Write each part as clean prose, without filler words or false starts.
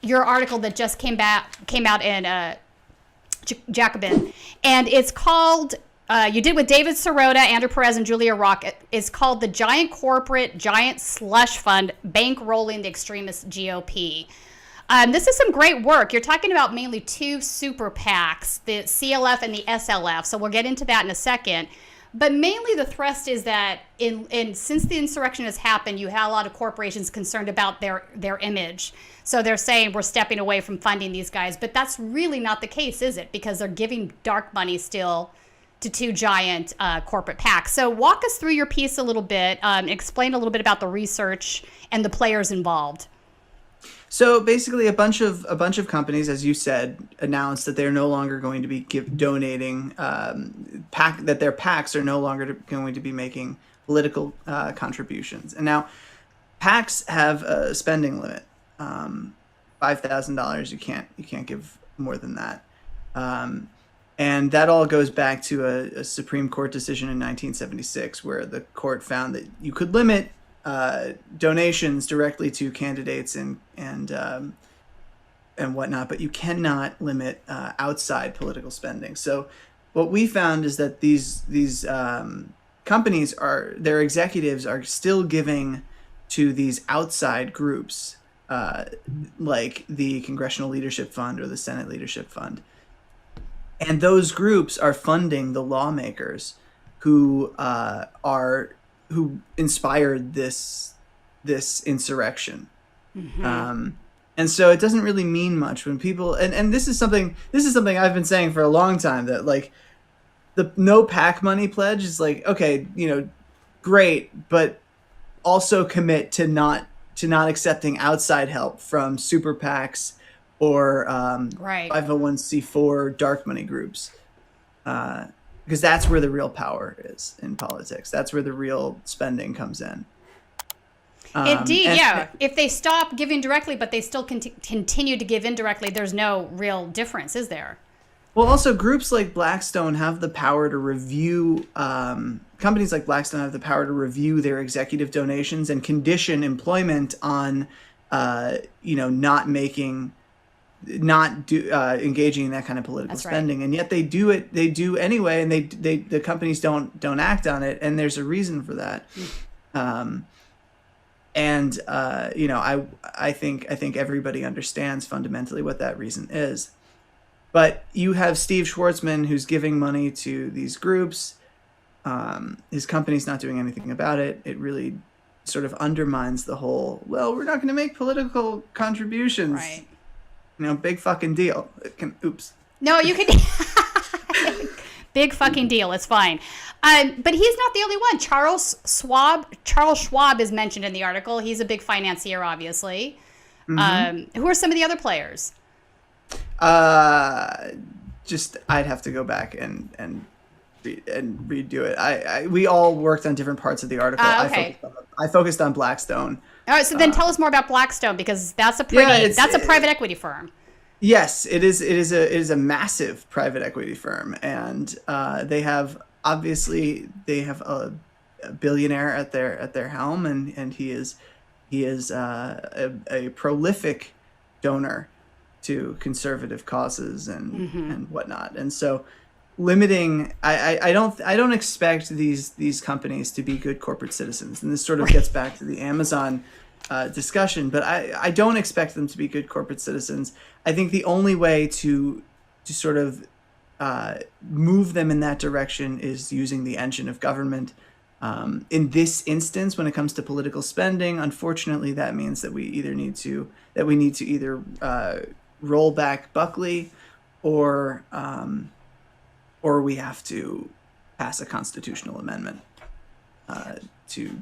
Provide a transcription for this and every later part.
your article that just came out in Jacobin, and it's called. You did with David Sirota, Andrew Perez, and Julia Rock. It's called The Giant Corporate, Giant Slush Fund Bankrolling the Extremist GOP. This is some great work. You're talking about mainly two super PACs, the CLF and the SLF. So we'll get into that in a second. But mainly the thrust is that since the insurrection has happened, you have a lot of corporations concerned about their image. So they're saying we're stepping away from funding these guys. But that's really not the case, is it? Because they're giving dark money still to two giant corporate PACs. So walk us through your piece a little bit, explain a little bit about the research and the players involved. So basically, a bunch of companies, as you said, announced that they're no longer going to be donating that their PACs are no longer going to be making political contributions. And now, PACs have a spending limit, $5,000. You can't give more than that. And that all goes back to a Supreme Court decision in 1976, where the court found that you could limit donations directly to candidates and whatnot, but you cannot limit outside political spending. So what we found is that these companies their executives are still giving to these outside groups, like the Congressional Leadership Fund or the Senate Leadership Fund. And those groups are funding the lawmakers who inspired this insurrection. Mm-hmm. And so it doesn't really mean much when people and this is something I've been saying for a long time, that like the no PAC money pledge is like, okay, great, but also commit to not accepting outside help from super PACs or 501c4 dark money groups, because that's where the real power is in politics. That's where the real spending comes in. Indeed, yeah. If they stop giving directly, but they still continue to give indirectly, there's no real difference, is there? Well, also groups like Blackstone have the power to review. Companies like Blackstone have the power to review their executive donations and condition employment on, not engaging in that kind of political spending. And yet they do it. They do anyway, and the companies don't act on it, and there's a reason for that. I think everybody understands fundamentally what that reason is. But you have Steve Schwartzman, who's giving money to these groups. His company's not doing anything about it. It really sort of undermines the whole, well, we're not going to make political contributions. Right. Big fucking deal. Oops. No, you can. Big fucking deal. It's fine. But he's not the only one. Charles Schwab is mentioned in the article. He's a big financier, obviously. Mm-hmm. Who are some of the other players? I'd have to go back and redo it. We all worked on different parts of the article. Okay. I focused on Blackstone. All right, so then tell us more about Blackstone, because that's a private equity firm. Yes, it is a massive private equity firm, and they have a billionaire at their helm, and he is a prolific donor to conservative causes and whatnot. And so limiting, I don't expect these companies to be good corporate citizens, and this sort of gets back to the Amazon discussion, but I don't expect them to be good corporate citizens. I think the only way to sort of move them in that direction is using the engine of government. In this instance, when it comes to political spending, unfortunately, that means that we need to roll back Buckley, or we have to pass a constitutional amendment to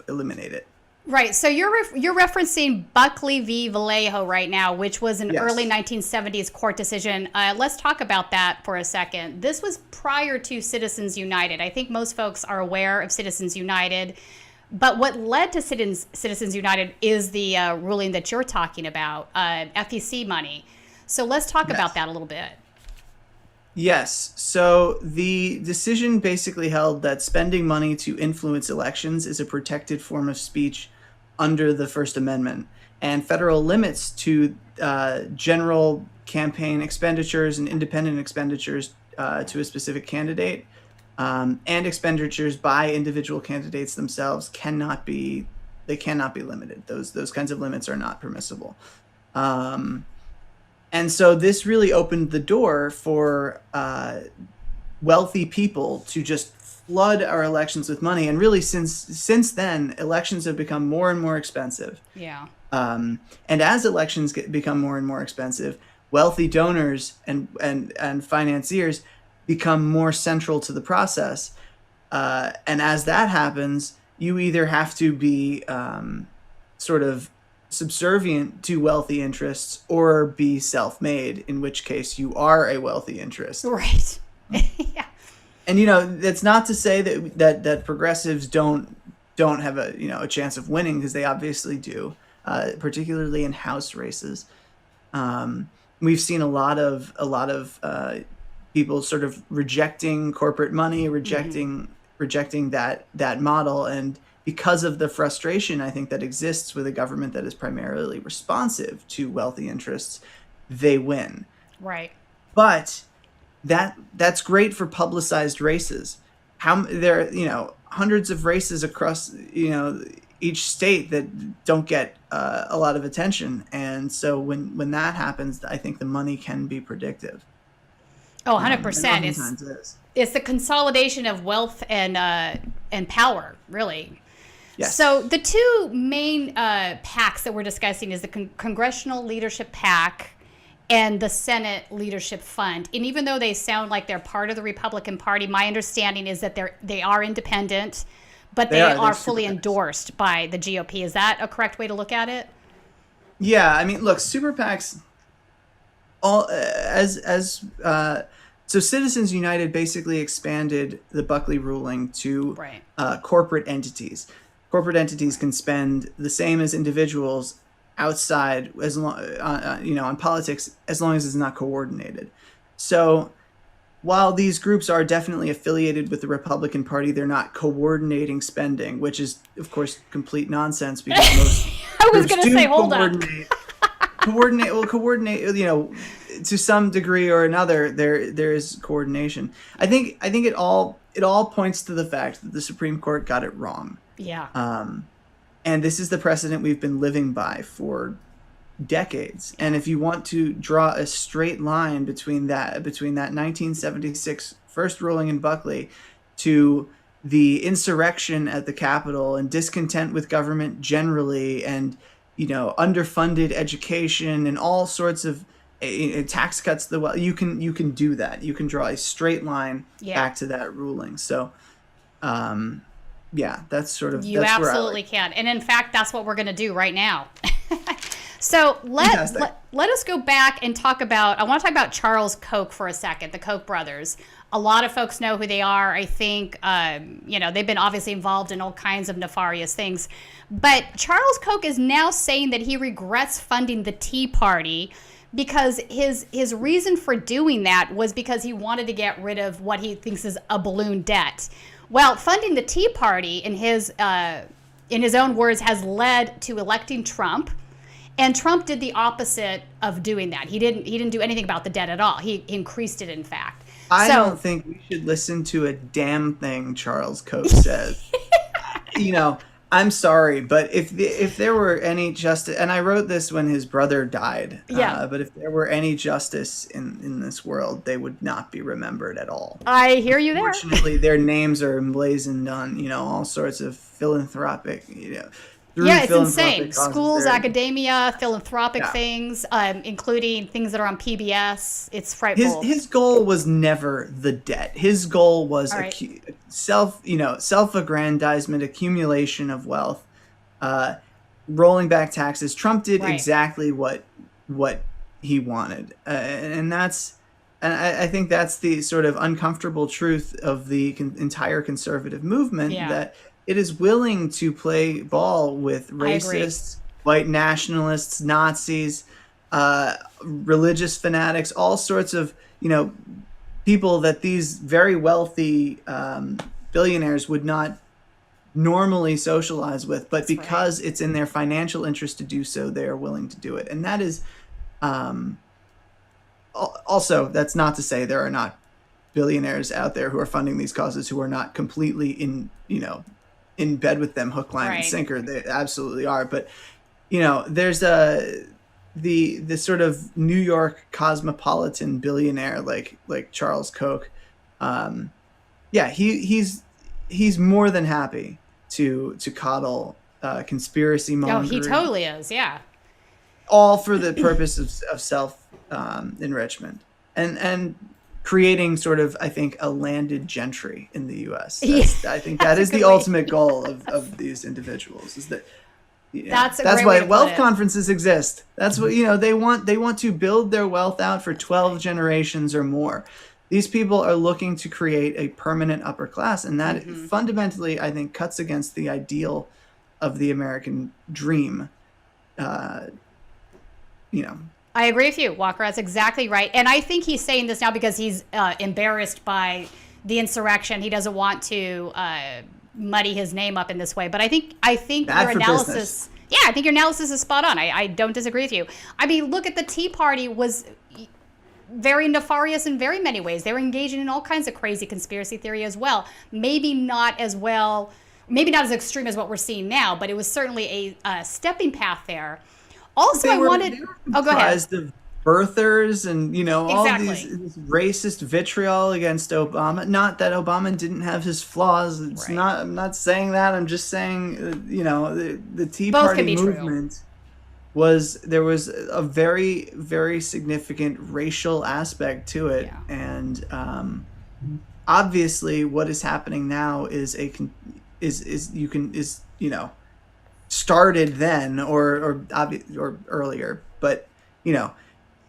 eliminate it. Right. So you're referencing Buckley v. Vallejo right now, which was an early 1970s court decision. Let's talk about that for a second. This was prior to Citizens United. I think most folks are aware of Citizens United. But what led to Citizens United is the ruling that you're talking about, FEC money. So let's talk about that a little bit. Yes. So the decision basically held that spending money to influence elections is a protected form of speech under the First Amendment. and federal limits to general campaign expenditures and independent expenditures to a specific candidate, and expenditures by individual candidates themselves cannot be limited. Those kinds of limits are not permissible. And so this really opened the door for wealthy people to just flood our elections with money. And really, since then, elections have become more and more expensive. Yeah. And as elections become more and more expensive, wealthy donors and financiers become more central to the process. And as that happens, you either have to be sort of subservient to wealthy interests or be self-made, in which case you are a wealthy interest. Right. Yeah. And that's not to say that progressives don't have a chance of winning, because they obviously do, particularly in House races. We've seen a lot of people sort of rejecting corporate money, rejecting that model, and because of the frustration, I think, that exists with a government that is primarily responsive to wealthy interests, they win. Right. But that's great for publicized races. There are hundreds of races across each state that don't get a lot of attention, and so when that happens, I think the money can be predictive. Oh, 100%. It's the consolidation of wealth and power, really. Yes. So the two main PACs that we're discussing is the Congressional Leadership Pac and the Senate Leadership Fund. And even though they sound like they're part of the Republican Party, my understanding is that they are independent, but they are fully endorsed by the GOP. Is that a correct way to look at it? Yeah, I mean, look, super PACs, so Citizens United basically expanded the Buckley ruling to corporate entities. Corporate entities can spend the same as individuals outside, as long on politics, as long as it's not coordinated. So while these groups are definitely affiliated with the Republican Party, they're not coordinating spending, which is, of course, complete nonsense, because most I was going to say, hold on. Coordinate, to some degree or another, there is coordination. I think it all points to the fact that the Supreme Court got it wrong. Yeah. And this is the precedent we've been living by for decades. And if you want to draw a straight line between that 1976 first ruling in Buckley to the insurrection at the Capitol and discontent with government generally, and underfunded education and all sorts of tax cuts, you can do that. You can draw a straight line back to that ruling. So that's sort of, you absolutely can. And in fact, that's what we're going to do right now. So let us go back and I want to talk about Charles Koch for a second, the Koch brothers. A lot of folks know who they are. I think, they've been obviously involved in all kinds of nefarious things. But Charles Koch is now saying that he regrets funding the Tea Party, because his reason for doing that was because he wanted to get rid of what he thinks is a balloon debt. Well, funding the Tea Party, in his own words, has led to electing Trump. And Trump did the opposite of doing that. He didn't do anything about the debt at all. He increased it, in fact. I don't think we should listen to a damn thing Charles Koch says. I'm sorry, but if there were any justice, and I wrote this when his brother died, but if there were any justice in this world, they would not be remembered at all. I hear you there. Unfortunately, their names are emblazoned on, all sorts of philanthropic, it's insane. Schools, academia, philanthropic things, including things that are on PBS. It's frightful. His goal was never the debt. His goal was self-aggrandizement, accumulation of wealth, rolling back taxes. Trump did exactly what he wanted, and I think that's the sort of uncomfortable truth of the entire conservative movement, that it is willing to play ball with racists, white nationalists, Nazis, religious fanatics, all sorts of, people that these very wealthy billionaires would not normally socialize with, but because it's in their financial interest to do so, they are willing to do it. And that is, also, that's not to say there are not billionaires out there who are funding these causes who are not completely in bed with them, hook, line, and sinker. They absolutely are. But, there's the sort of New York cosmopolitan billionaire like Charles Koch. He's more than happy to coddle conspiracy mongering. Oh, he totally is. Yeah. All for the purpose of self enrichment and creating sort of, I think, a landed gentry in the U.S. I think that is the ultimate goal of these individuals. Is that that's why wealth conferences exist. That's what they want to build their wealth out for 12 generations or more. These people are looking to create a permanent upper class, and that fundamentally, I think, cuts against the ideal of the American dream. I agree with you, Walker. That's exactly right. And I think he's saying this now because he's embarrassed by the insurrection. He doesn't want to muddy his name up in this way. But I think your analysis, I think your analysis is spot on. I don't disagree with you. I mean, look at the Tea Party was very nefarious in very many ways. They were engaging in all kinds of crazy conspiracy theory as well. Maybe not as extreme as what we're seeing now, but it was certainly a stepping path there. Also, they were go ahead. Of birthers and all this racist vitriol against Obama. Not that Obama didn't have his flaws. I'm not saying that. I'm just saying the Tea Party movement there was a very, very significant racial aspect to it, and obviously what is happening now is started then or earlier, but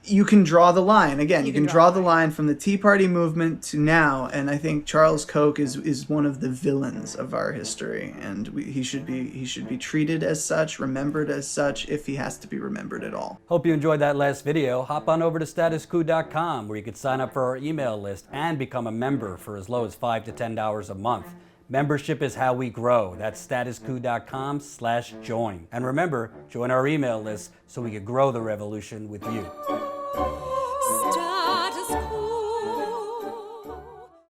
you can draw the line again. You can draw the line from the Tea Party movement to now, and I think Charles Koch is one of the villains of our history, and he should be treated as such, remembered as such, if he has to be remembered at all. Hope you enjoyed that last video. Hop on over to statuscoup.com where you can sign up for our email list and become a member for as low as $5 to $10 a month. Membership is how we grow. That's statuscoup.com/join. And remember, join our email list so we can grow the revolution with you.